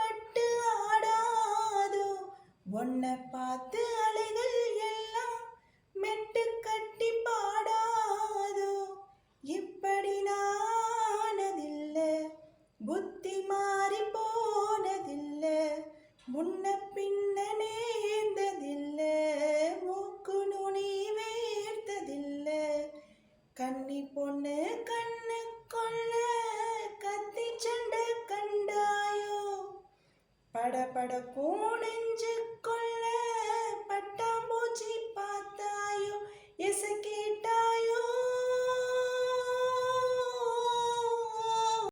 பட்டு ஆடாதோ உன்னை பார்த்து அலைகள் எல்லாம் மெட்டு கட்டி பாடாதோ இப்படி நானதில்லை புத்தி மாறி போனதில்லை முன்ன பின்ன நேர்ந்ததில்லை மூக்கு நுனி வேர்த்ததில்லை கன்னி பொண்ணு கண்ணு கொள்ள கத்தி சண்டை கண்டாயோ பட பட போன